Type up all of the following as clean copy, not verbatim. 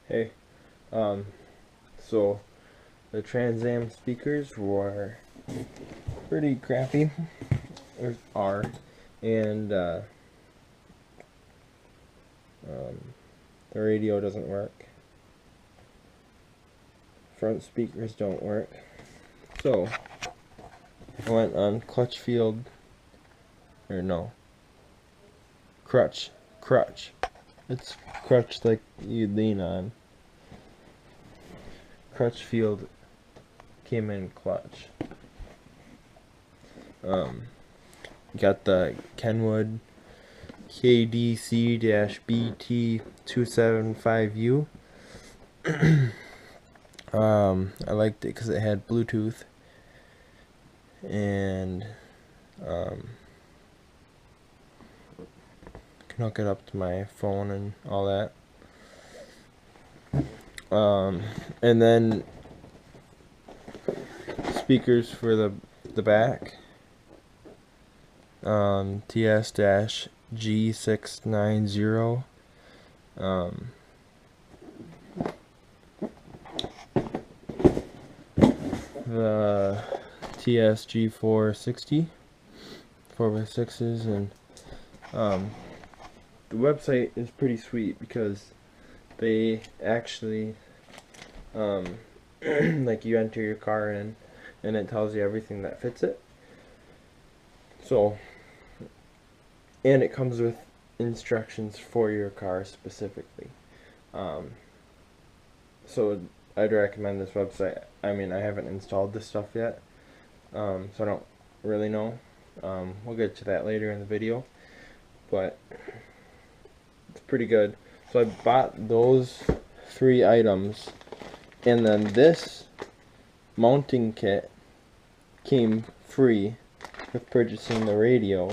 Hey, so the Trans Am speakers were pretty crappy, or are, and the radio doesn't work. Front speakers don't work. So I went on Crutchfield, or no, Crutch. It's crutch like you lean on. Crutchfield came in clutch. Got the Kenwood KDC-BT275U. I liked it because it had Bluetooth and can hook it up to my phone and all that. And then speakers for the back. TS-G690. The TSG460 4x6s, and the website is pretty sweet because they actually like you enter your car in and it tells you everything that fits it. So, and it comes with instructions for your car specifically. So I'd recommend this website. I mean, I haven't installed this stuff yet, so I don't really know. We'll get to that later in the video, but it's pretty good. So I bought those 3 items, and then this mounting kit came free with purchasing the radio.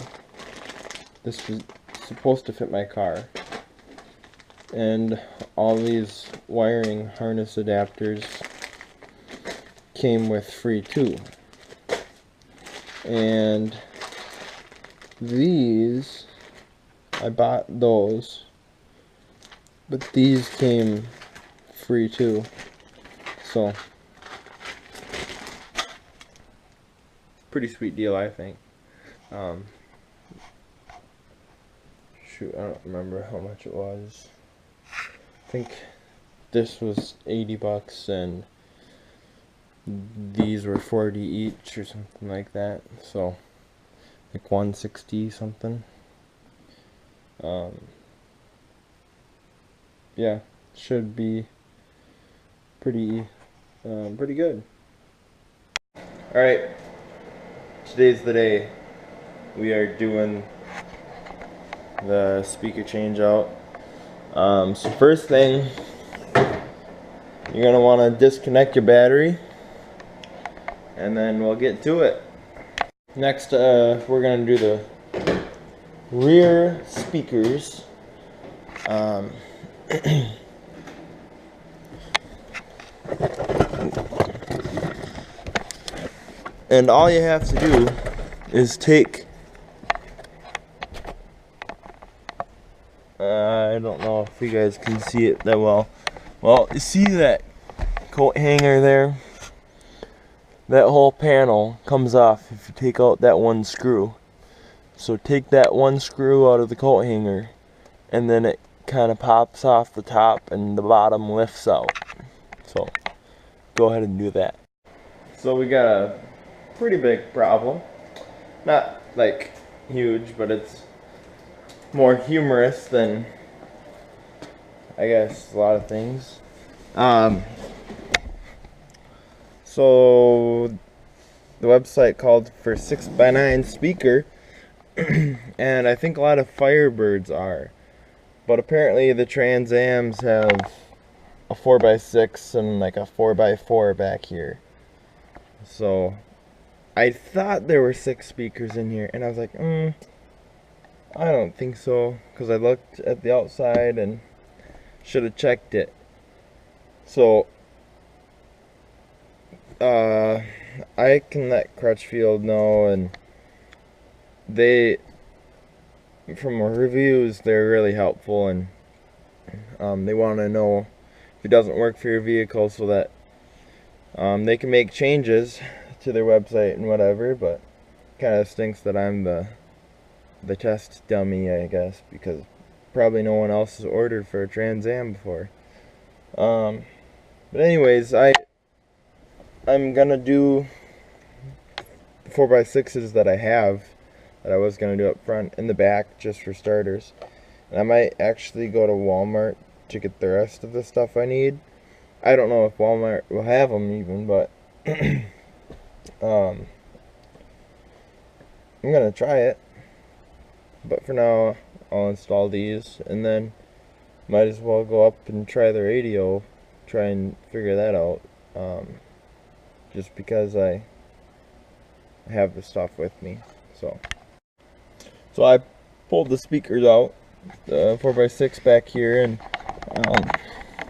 This was supposed to fit my car, and all these wiring harness adapters came with free too. And these, I bought those, but these came free too. So pretty sweet deal, I think. Shoot, I don't remember how much it was. I think this was 80 bucks and these were 40 each or something like that. So like 160 something. Yeah, should be pretty good. Alright, today's the day. We are doing the speaker change out. So first thing, you're gonna want to disconnect your battery, and then we'll get to it. Next, we're gonna do the rear speakers. And all you have to do is take, I don't know if you guys can see it that well. Well, you see that coat hanger there? That whole panel comes off if you take out that one screw. So take that one screw out of the coat hanger, and then it kind of pops off the top and the bottom lifts out. So go ahead and do that. So we got a pretty big problem. Not like huge, but it's more humorous than, I guess, a lot of things. So the website called for 6x9 speaker, and I think a lot of Firebirds are, but apparently the Trans Ams have a 4x6 and like a 4x4 back here. So I thought there were 6 speakers in here, and I was like, I don't think so, because I looked at the outside and should have checked it. So I can let Crutchfield know, and they, from reviews, they're really helpful, and they want to know if it doesn't work for your vehicle, so that they can make changes to their website and whatever. But kind of stinks that I'm the test dummy, I guess, because probably no one else has ordered for a Trans Am before. But anyways, I'm gonna do the 4x6s that I was gonna do up front and the back just for starters. And I might actually go to Walmart to get the rest of the stuff I need. I don't know if Walmart will have them even, but I'm gonna try it. But for now, I'll install these, and then might as well go up and try the radio, try and figure that out. Just because I have the stuff with me. So I pulled the speakers out, the 4x6 back here, and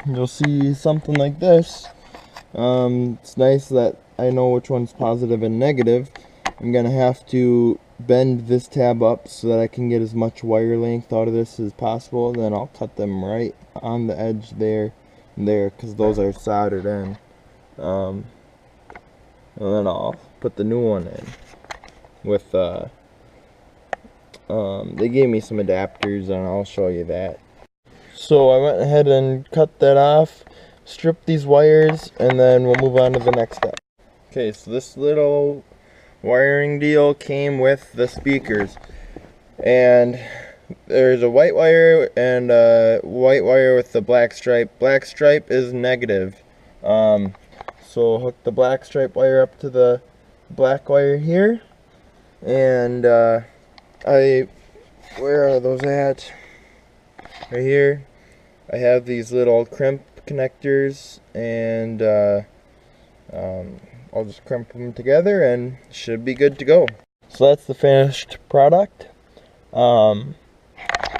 you'll see something like this. It's nice that I know which one's positive and negative. I'm gonna have to bend this tab up so that I can get as much wire length out of this as possible. Then I'll cut them right on the edge there and there, because those are soldered in. And then I'll put the new one in with they gave me some adapters, and I'll show you that. So I went ahead and cut that off, stripped these wires, and then we'll move on to the next step. Okay, so this little wiring deal came with the speakers, and there's a white wire and a white wire with the black stripe. Black stripe is negative. So hook the black stripe wire up to the black wire here, and where are those at? Right here. I have these little crimp connectors, and I'll just crimp them together and should be good to go. So that's the finished product. I'm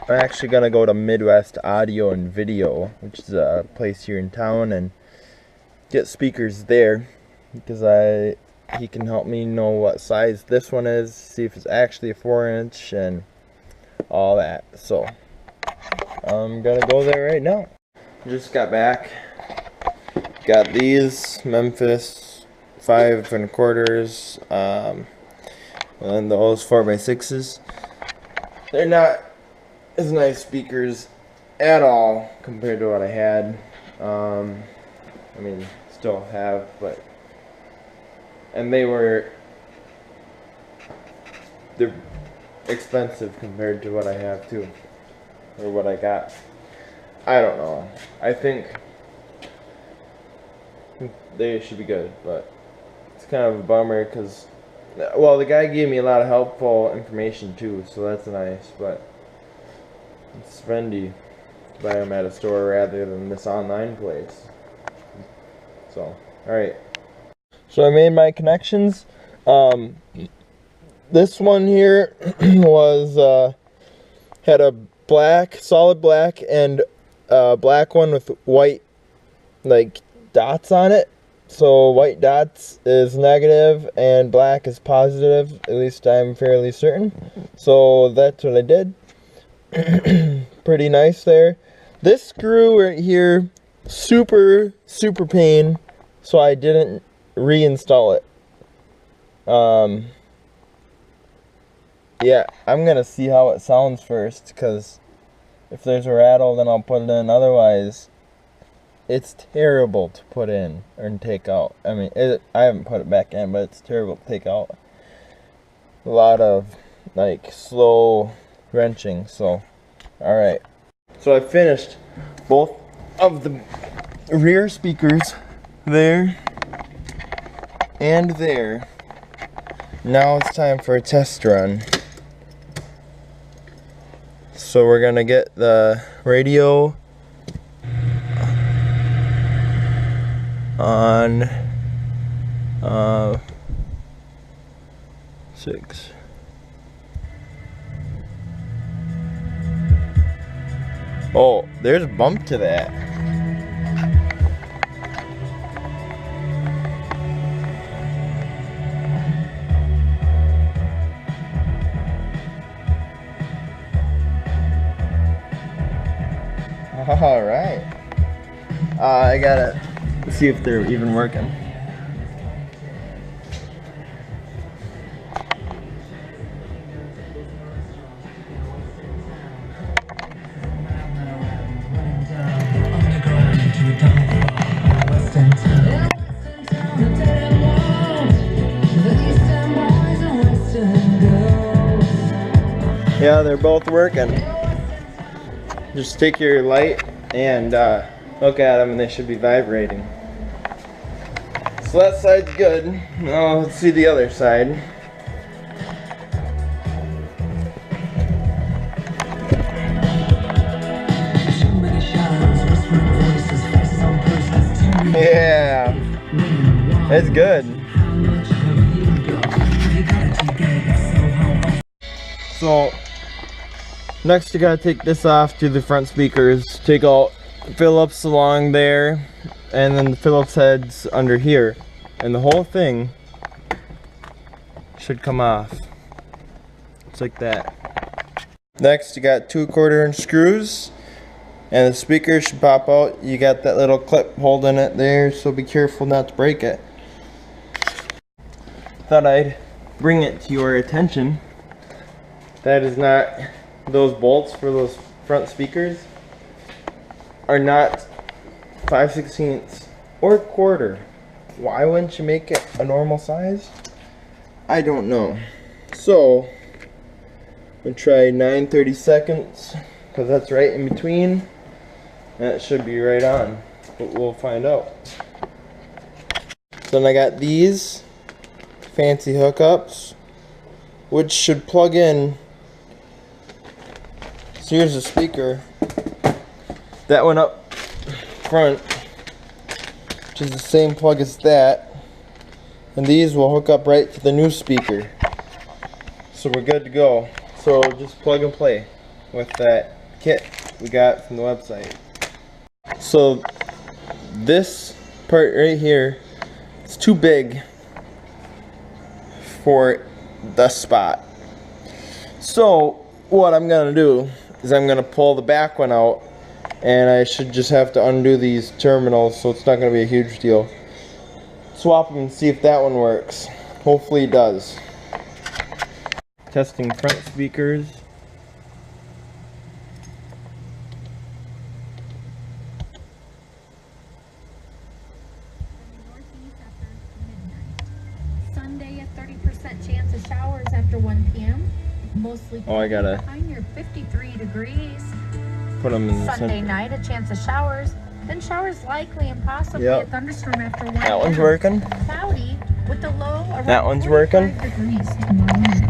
actually gonna go to Midwest Audio and Video, which is a place here in town, and get speakers there, because he can help me know what size this one is, see if it's actually a 4-inch and all that. So I'm gonna go there right now. Just got back. Got these Memphis 5 1/4s, and those 4x6s. They're not as nice speakers at all compared to what I had. I mean, still have, but, and they're expensive compared to what I have too, or what I got. I don't know. I think they should be good, but it's kind of a bummer because, well, the guy gave me a lot of helpful information too, so that's nice, but it's spendy to buy them at a store rather than this online place. So, alright. So I made my connections. This one here was, had a black, solid black, and a black one with white, like, dots on it. So white dots is negative and black is positive, at least I'm fairly certain. So that's what I did. Pretty nice there. This screw right here, super pain, so I didn't reinstall it. Yeah, I'm gonna see how it sounds first, because if there's a rattle, then I'll put it in. Otherwise, it's terrible to put in or take out. I mean, I haven't put it back in, but it's terrible to take out. A lot of, like, slow wrenching. So, alright. So I finished both of the rear speakers there and there. Now it's time for a test run. So we're gonna get the radio on 6. Oh, there's a bump to that. Alright. I gotta see if they're even working. Yeah, they're both working. Just take your light and look at them and they should be vibrating. So that side's good. Now let's see the other side. Yeah, it's good. So next you gotta take this off to the front speakers. Take out Phillips along there, and then the Phillips heads under here, and the whole thing should come off. It's like that. Next you got 2 1/4-inch screws, and the speaker should pop out. You got that little clip holding it there, so be careful not to break it. Thought I'd bring it to your attention. That is not, those bolts for those front speakers are not 5/16 or 1/4. Why wouldn't you make it a normal size? I don't know. So I'm gonna try 9/32, because that's right in between. That should be right on, but we'll find out. So then I got these fancy hookups, which should plug in. So here's the speaker. That one up front, which is the same plug as that. And these will hook up right to the new speaker. So we're good to go. So just plug and play with that kit we got from the website. So this part right here is too big for the spot. So what I'm gonna do is I'm gonna pull the back one out, and I should just have to undo these terminals, so it's not gonna be a huge deal. Swap them and see if that one works. Hopefully it does. Testing front speakers. Sunday, a 30% chance of showers after 1 p.m. Mostly behind your 53 degrees. Put them in the Sunday center. night, a chance of showers. Then showers likely and possibly a thunderstorm after 1 p.m. That one's working. Cloudy with the low around That one's working. 45 degrees tomorrow night.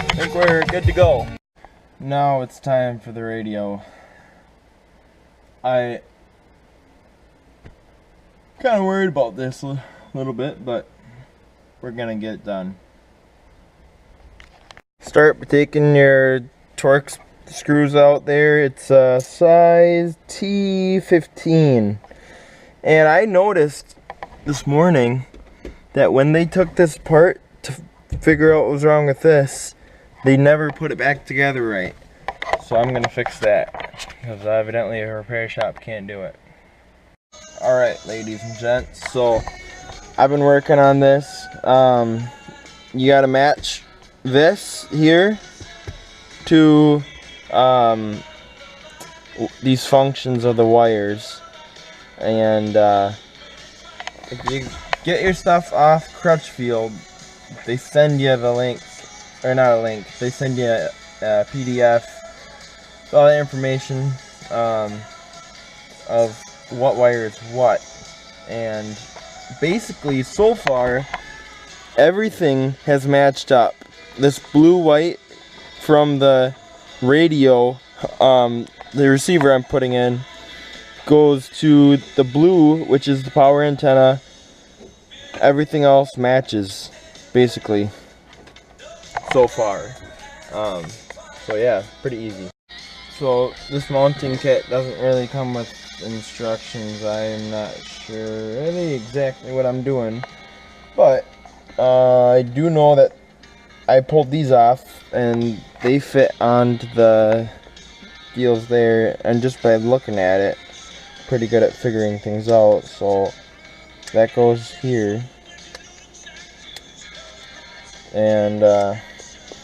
I think we're good to go. Now it's time for the radio. I kind of worried about this a little bit, but we're gonna get it done. Start by taking your Torx screws out there. It's a size T15, and I noticed this morning that when they took this apart to figure out what was wrong with this, they never put it back together right. So I'm gonna fix that, because evidently a repair shop can't do it. Alright, ladies and gents, so I've been working on this. You gotta match this here to these functions of the wires. And if you get your stuff off Crutchfield, they send you the link, or not a link, they send you a PDF, all the information of what wire is what. And basically so far everything has matched up. This blue-white from the radio, the receiver I'm putting in, goes to the blue, which is the power antenna. Everything else matches basically so far. So yeah, pretty easy. So this mounting kit doesn't really come with instructions, I'm not sure really exactly what I'm doing, but I do know that I pulled these off and they fit onto the deals there, and just by looking at it, pretty good at figuring things out. So that goes here, and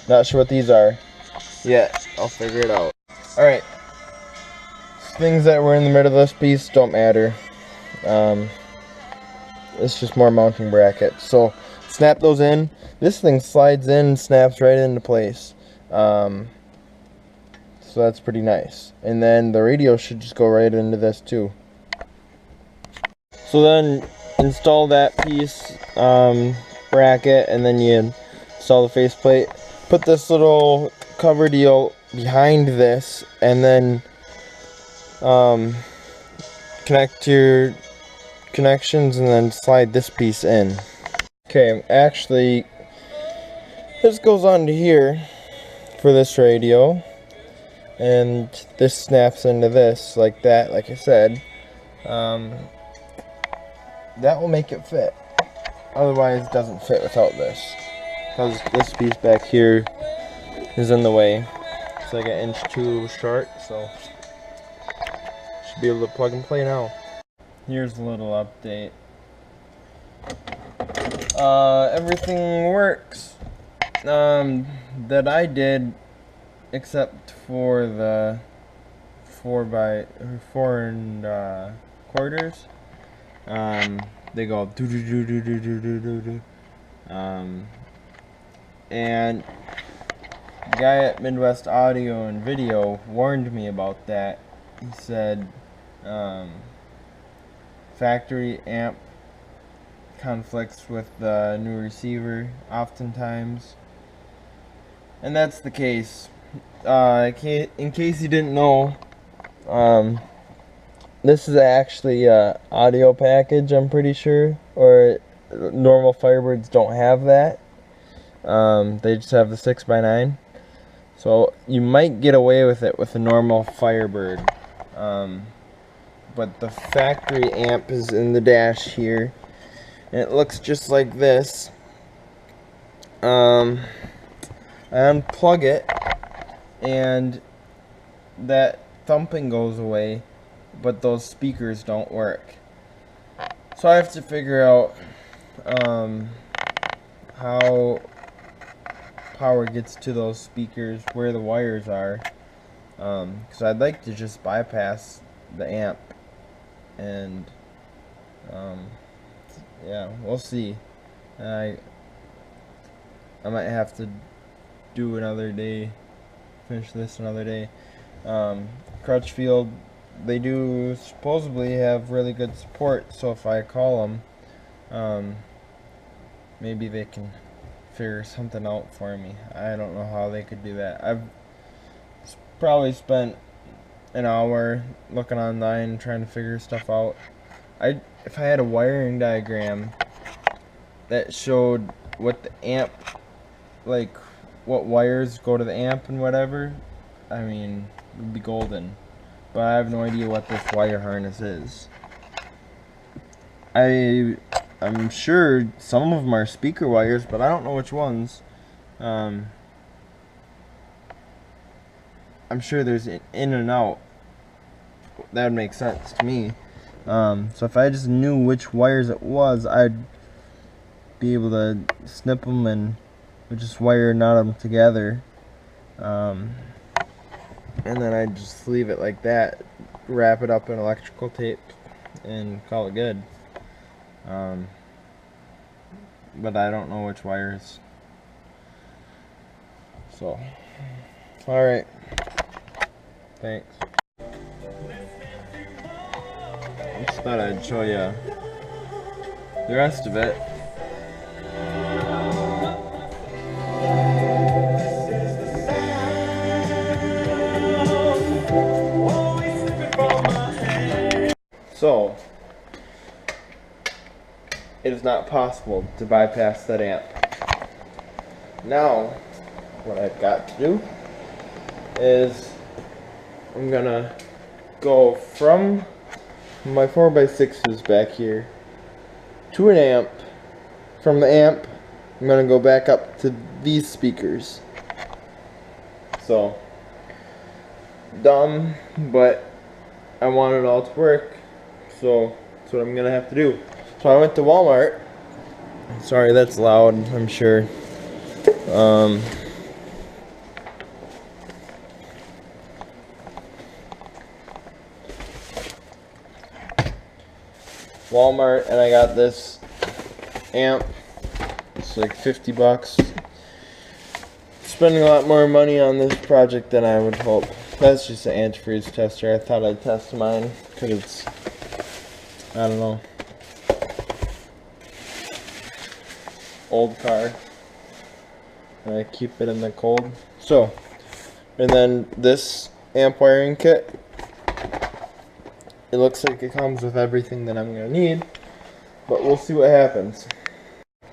not sure what these are yet. I'll figure it out. Alright, things that were in the middle of this piece don't matter. It's just more mounting brackets. So snap those in. This thing slides in and snaps right into place. So that's pretty nice. And then the radio should just go right into this too. So then install that piece, bracket, and then you install the faceplate. Put this little cover deal behind this, and then connect your connections, and then slide this piece in. Okay, actually, this goes onto here for this radio, and this snaps into this like that, like I said. That will make it fit. Otherwise, it doesn't fit without this, because this piece back here is in the way. It's like 1.2 inches short, so should be able to plug and play now. Here's a little update. Everything works that I did, except for the 4 1/4. They go do do do do do do do do do. And the guy at Midwest Audio and Video warned me about that. He said factory amp conflicts with the new receiver oftentimes, and that's the case. In case you didn't know, this is actually a audio package, I'm pretty sure, or normal Firebirds don't have that. They just have the 6x9, so you might get away with it with a normal Firebird. But the factory amp is in the dash here, and it looks just like this. I unplug it, and that thumping goes away, but those speakers don't work. So I have to figure out how power gets to those speakers, where the wires are, because I'd like to just bypass the amp, and yeah, we'll see. I might have to do another day, finish this another day. Crutchfield, they do supposedly have really good support, so if I call them, maybe they can figure something out for me. I don't know how they could do that. I've probably spent an hour looking online trying to figure stuff out. If I had a wiring diagram that showed what the amp, like what wires go to the amp and whatever, I mean, it would be golden. But I have no idea what this wire harness is. I'm sure some of them are speaker wires, but I don't know which ones. I'm sure there's an in and out. That would make sense to me. So if I just knew which wires it was, I'd be able to snip them and just wire knot them together. And then I'd just leave it like that, wrap it up in electrical tape, and call it good. But I don't know which wires. So, alright. Thanks. I just thought I'd show you the rest of it. So, it is not possible to bypass that amp. Now, what I've got to do is I'm gonna go from my 4x6 is back here to an amp. From the amp, I'm gonna go back up to these speakers. So dumb, but I want it all to work, so that's what I'm gonna have to do. So I went to Walmart. Sorry, that's loud, I'm sure. Walmart, and I got this amp. It's like 50 bucks. Spending a lot more money on this project than I would hope. That's just an antifreeze tester. I thought I'd test mine because it's, I don't know, old car, and I keep it in the cold. So, and then this amp wiring kit, it looks like it comes with everything that I'm gonna need, but we'll see what happens.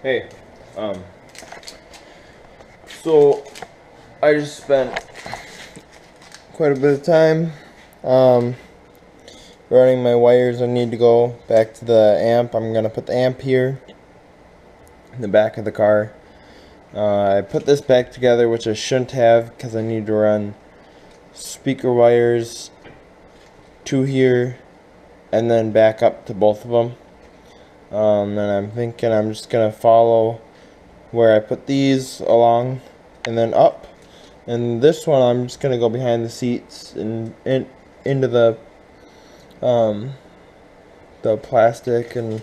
Hey, so I just spent quite a bit of time running my wires. I need to go back to the amp. I'm gonna put the amp here in the back of the car. I put this back together, which I shouldn't have because I need to run speaker wires to here and then back up to both of them. And I'm thinking I'm just gonna follow where I put these along and then up. And this one I'm just gonna go behind the seats and into the plastic and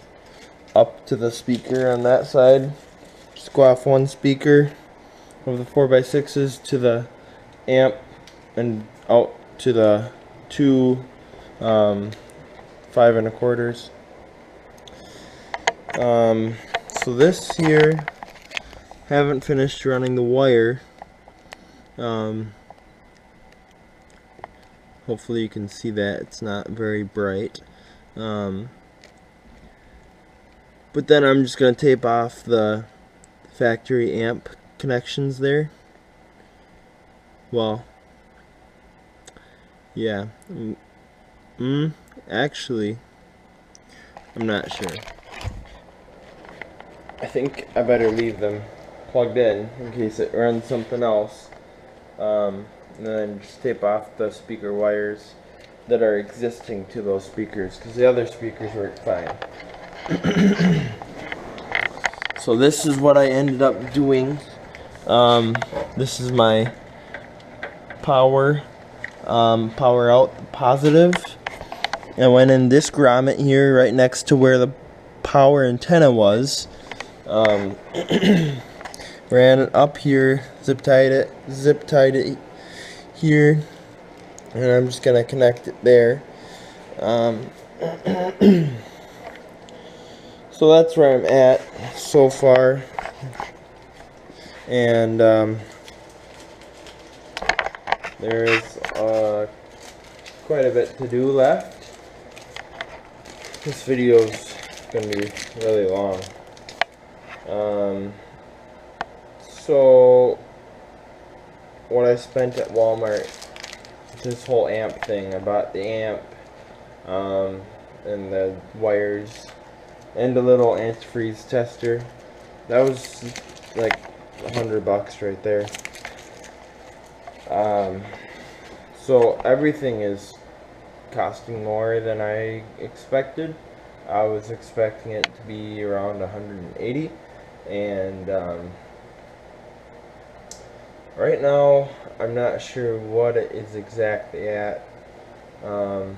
up to the speaker on that side. Just go off one speaker of the 4x6s to the amp and out to the two 5 1/4s. So this here, haven't finished running the wire. Hopefully you can see that it's not very bright. But then I'm just gonna tape off the factory amp connections there. Well, yeah. Actually, I'm not sure. I think I better leave them plugged in case it runs something else. And then just tape off the speaker wires that are existing to those speakers, because the other speakers work fine. So this is what I ended up doing. This is my power out positive. I went in this grommet here right next to where the power antenna was. Ran it up here, zip tied it here, and I'm just gonna connect it there. So that's where I'm at so far, and there's quite a bit to do left. This video's gonna be really long. So what I spent at Walmart, this whole amp thing, I bought the amp, and the wires, and a little antifreeze tester. That was like $100 right there. So everything is costing more than I expected. I was expecting it to be around 180, and right now I'm not sure what it is exactly at. I'm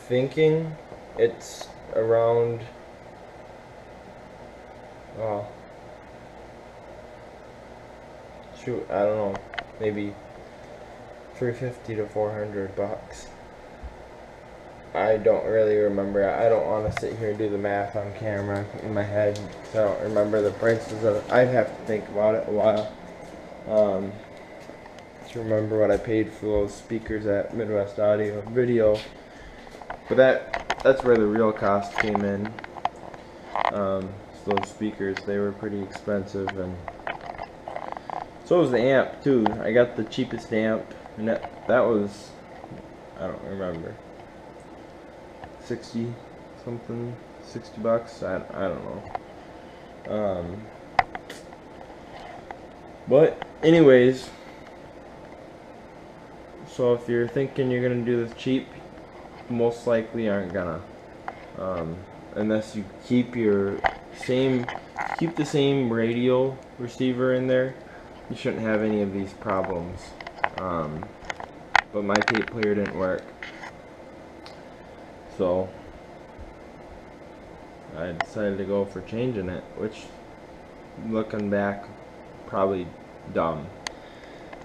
thinking it's around, well, shoot, I don't know, maybe $350 to $400. I don't really remember. I don't want to sit here and do the math on camera in my head, so I don't remember the prices of it. I'd have to think about it a while to remember what I paid for those speakers at Midwest Audio Video. But that's where the real cost came in. So those speakers, they were pretty expensive, and so was the amp too. I got the cheapest amp, and that was, I don't remember. 60 something, 60 bucks. I don't know. But anyways, so if you're thinking you're gonna do this cheap, most likely aren't gonna, unless you keep the same radio receiver in there. You shouldn't have any of these problems. But my tape player didn't work, so I decided to go for changing it, which, looking back, probably dumb,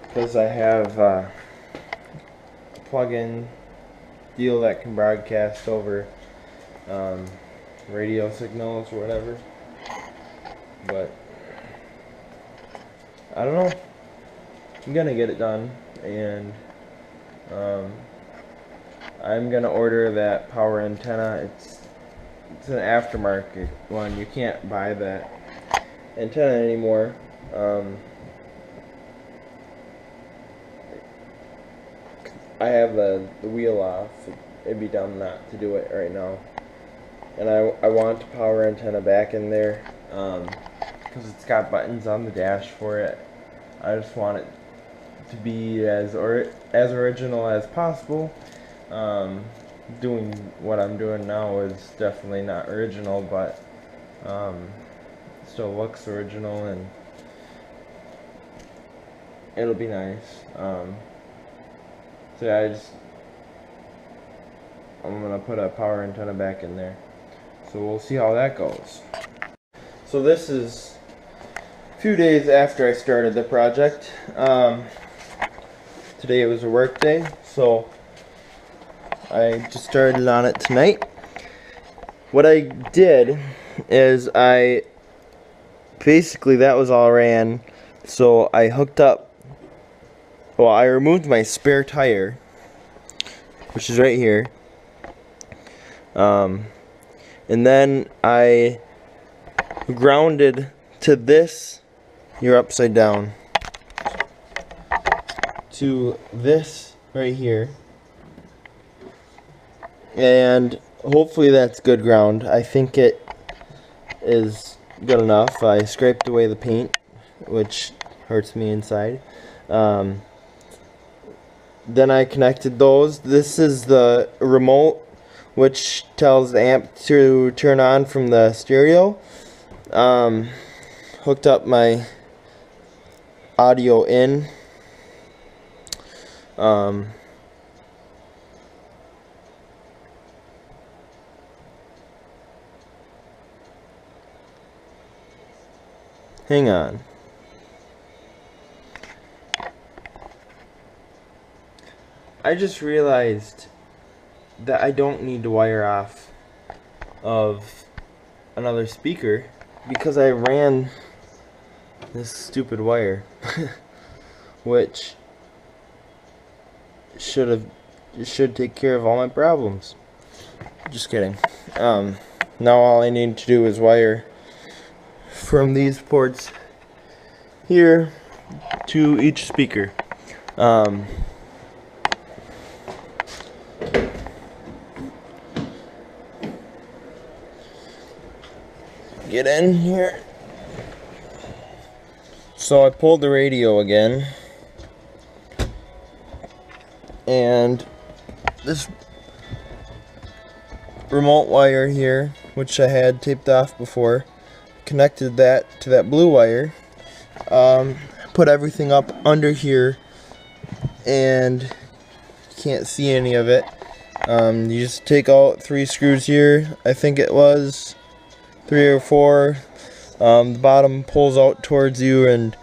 because I have a plug-in deal that can broadcast over radio signals or whatever. But I don't know, I'm gonna get it done, and I'm gonna order that power antenna. It's an aftermarket one. You can't buy that antenna anymore. I have the wheel off. It'd be dumb not to do it right now. And I want a power antenna back in there, because it's got buttons on the dash for it. I just want it to be as original as possible. Doing what I'm doing now is definitely not original, but still looks original, and it'll be nice. So yeah, I'm gonna put a power antenna back in there. So we'll see how that goes. So this is a few days after I started the project. Today was a work day, so I just started on it tonight. What I did is basically that was all ran, so I hooked up, well, I removed my spare tire, which is right here, and then I grounded to this, you're upside down, to this right here, and hopefully that's good ground. I think it is good enough. I scraped away the paint, which hurts me inside. Then I connected those. This is the remote, which tells the amp to turn on from the stereo. Hooked up my audio in. Hang on. I just realized that I don't need to wire off of another speaker because I ran this stupid wire which should take care of all my problems. Just kidding. Now all I need to do is wire from these ports here to each speaker. Get in here. So I pulled the radio again, and this remote wire here, which I had taped off before, connected that to that blue wire. Put everything up under here, and you can't see any of it. You just take out 3 screws here, I think it was 3 or 4. The bottom pulls out towards you and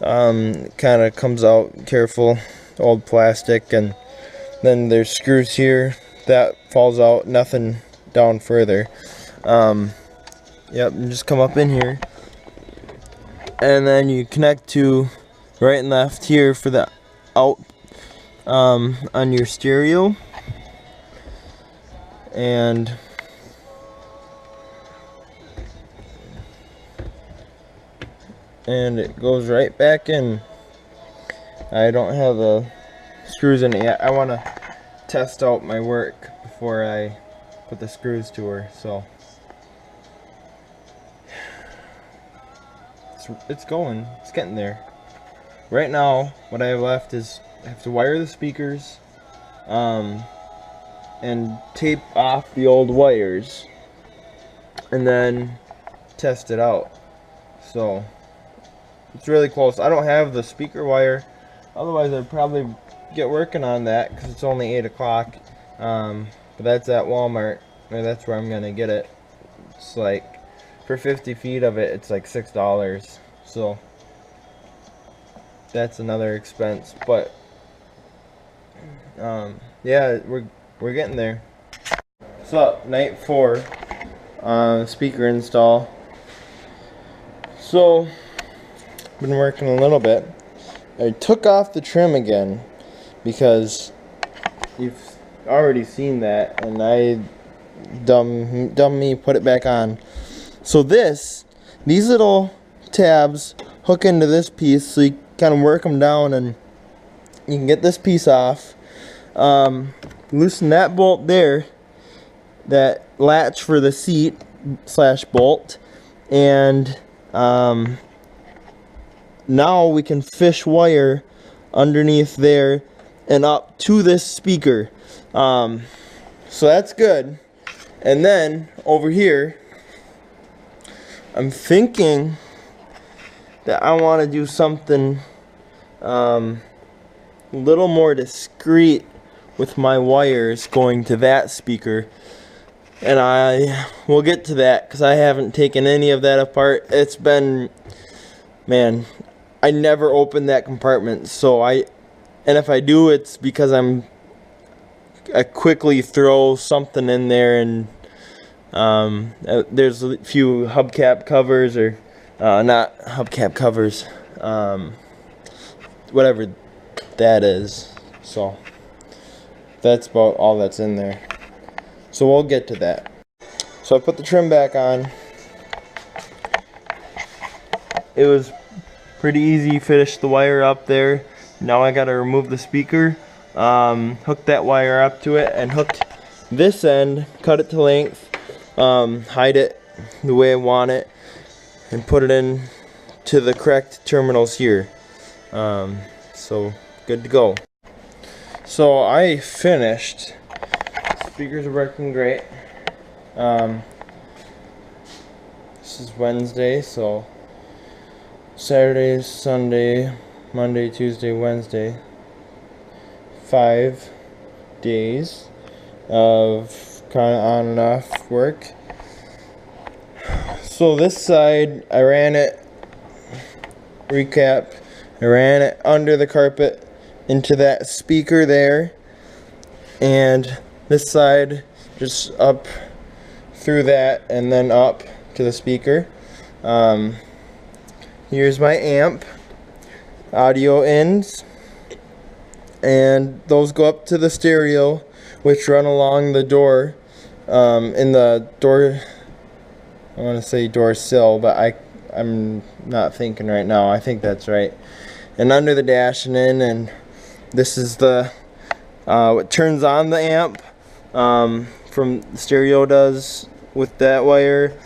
kind of comes out, careful, old plastic, and then there's screws here that falls out, nothing down further. Yep, and just come up in here, and then you connect to right and left here for the out on your stereo, and it goes right back in. I don't have the screws in it yet. I want to test out my work before I put the screws to her. So it's going. It's getting there. Right now, what I have left is I have to wire the speakers, and tape off the old wires, and then test it out. So it's really close. I don't have the speaker wire, otherwise I'd probably get working on that because it's only 8 o'clock. But that's at Walmart, or that's where I'm gonna get it. It's like, for 50 feet of it, it's like $6. So that's another expense. But yeah, we're getting there. So night 4, speaker install. So been working a little bit. I took off the trim again because you've already seen that, and I dumb me put it back on. So these little tabs hook into this piece, so you kind of work them down and you can get this piece off. Loosen that bolt there, that latch for the seat / bolt, and now we can fish wire underneath there and up to this speaker. So that's good. And then over here, I'm thinking that I want to do something a little more discreet with my wires going to that speaker, and I will get to that because I haven't taken any of that apart. It's been, man, I never opened that compartment, and if I do, it's because I quickly throw something in there, and there's a few hubcap covers, or not hubcap covers, whatever that is. So that's about all that's in there. So we'll get to that. So I put the trim back on. It was pretty easy. Finished the wire up there. Now I gotta remove the speaker, hook that wire up to it, and hook this end, cut it to length, hide it the way I want it, and put it in to the correct terminals here. So good to go. So I finished. Speakers are working great. This is Wednesday, so Saturday, Sunday, Monday, Tuesday, Wednesday. 5 days of kind of on and off work. So this side, I ran it, recap, I ran it under the carpet into that speaker there, and this side just up through that and then up to the speaker. Here's my amp, audio ends, and those go up to the stereo, which run along the door, in the door, I want to say door sill, but I'm not thinking right now. I think that's right. And under the dash and in, and this is the what turns on the amp, from the stereo does with that wire,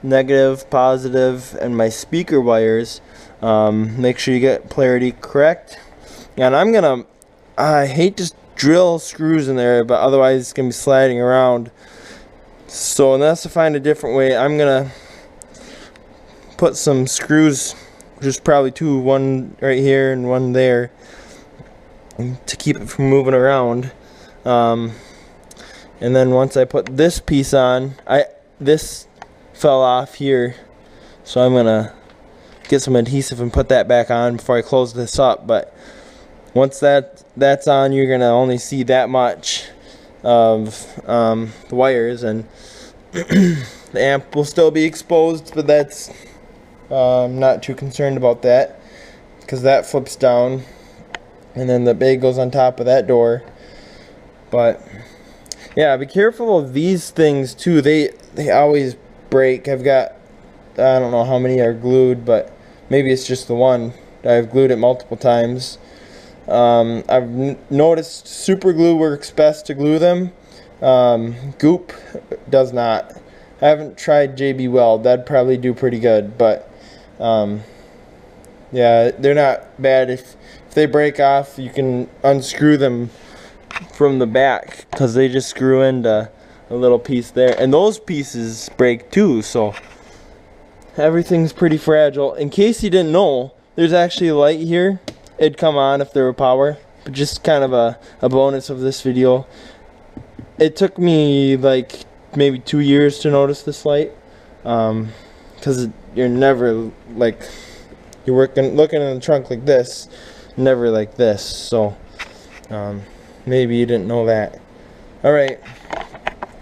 negative, positive, and my speaker wires. Make sure you get polarity correct. And I hate to drill screws in there, but otherwise it's gonna be sliding around. So unless I find a different way, I'm gonna put some screws, just probably two, one right here and one there, to keep it from moving around. And then once I put this piece on, this fell off here, so I'm gonna get some adhesive and put that back on before I close this up. But once that's on, you're gonna only see that much of the wires, and the amp will still be exposed, but that's I'm not too concerned about that, because that flips down and then the bay goes on top of that door. But yeah, be careful of these things too. They always break. I've got, I don't know how many are glued, but maybe it's just the one. I've glued it multiple times. I've noticed super glue works best to glue them. Goop does not. I haven't tried JB Weld. That'd probably do pretty good, but yeah, they're not bad. If they break off, you can unscrew them from the back because they just screw into a little piece there, and those pieces break too, so everything's pretty fragile. In case you didn't know, there's actually a light here. It'd come on if there were power, but just kind of a bonus of this video. It took me like maybe 2 years to notice this light, because you're never like, you're looking in the trunk like this, never like this, so maybe you didn't know that. Alright,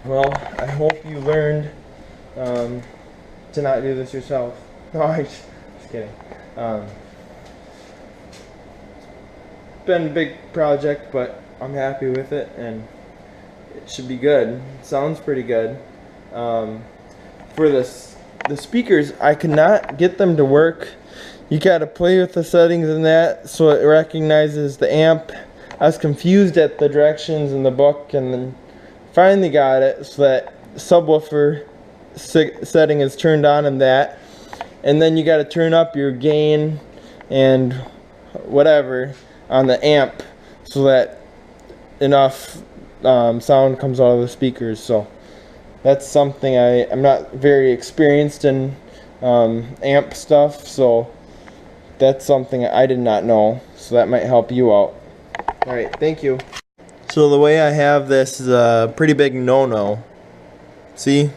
well, I hope you learned to not do this yourself. No, I'm just kidding. It's been a big project, but I'm happy with it, and it should be good. It sounds pretty good. For the speakers, I could not get them to work. You gotta play with the settings and that so it recognizes the amp. I was confused at the directions in the book, and then finally got it so that subwoofer setting is turned on in that, and then you gotta turn up your gain and whatever on the amp so that enough sound comes out of the speakers. So that's something I'm not very experienced in amp stuff, so that's something I did not know, so that might help you out. Alright, thank you. So the way I have this is a pretty big no-no. See?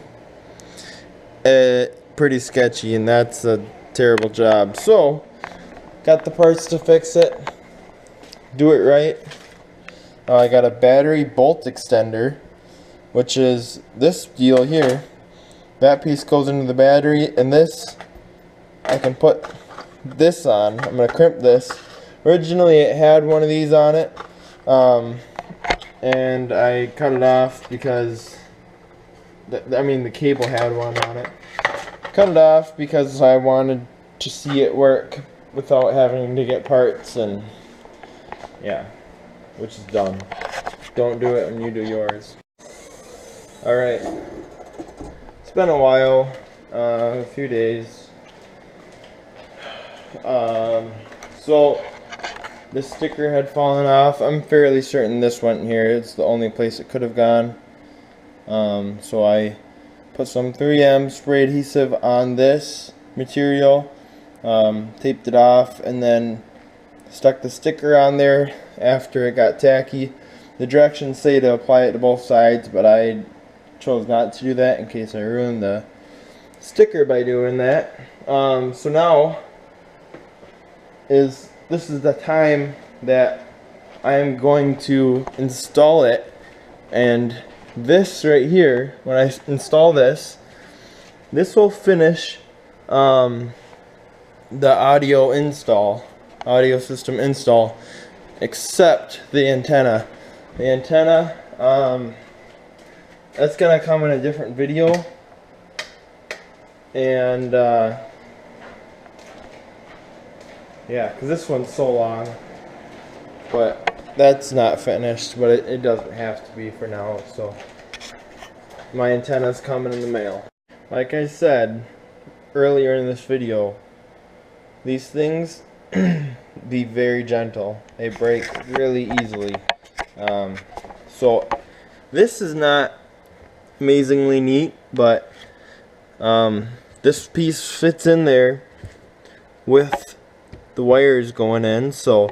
Pretty sketchy, and that's a terrible job. So, got the parts to fix it. Do it right. I got a battery bolt extender, which is this deal here. That piece goes into the battery, and this, I can put this on. I'm going to crimp this. Originally it had one of these on it, and I cut it off because, the cable had one on it. Cut it off because I wanted to see it work without having to get parts, and yeah, which is dumb. Don't do it when you do yours. Alright, it's been a while, a few days. So this sticker had fallen off. I'm fairly certain this went here. It's the only place it could have gone. So I put some 3M spray adhesive on this material, taped it off, and then stuck the sticker on there after it got tacky. The directions say to apply it to both sides, but I chose not to do that in case I ruined the sticker by doing that. So now this is the time that I am going to install it, and this right here, when I install this will finish the audio system install, except the antenna. The antenna, that's gonna come in a different video, and yeah, because this one's so long, but that's not finished, but it doesn't have to be for now. So my antenna's coming in the mail. Like I said earlier in this video, these things be very gentle. They break really easily. So this is not amazingly neat, but this piece fits in there with the wires going in, so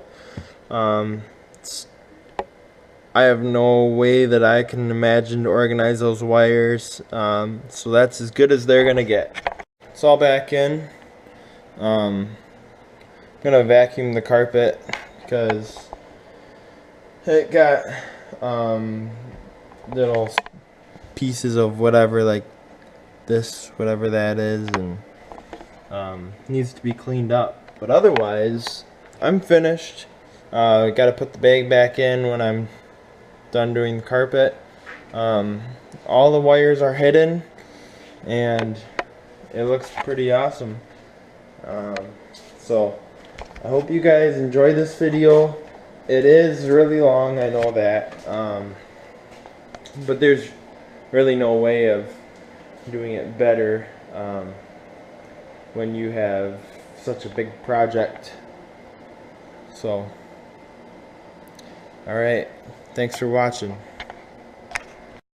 I have no way that I can imagine to organize those wires, so that's as good as they're gonna get. It's all back in. I'm gonna vacuum the carpet because it got little pieces of whatever, like this, whatever that is, and needs to be cleaned up. But otherwise, I'm finished. Gotta put the bag back in when I'm done doing the carpet. All the wires are hidden, and it looks pretty awesome. So I hope you guys enjoyed this video. It is really long, I know that. but there's really no way of doing it better when you have such a big project. So, alright, thanks for watching.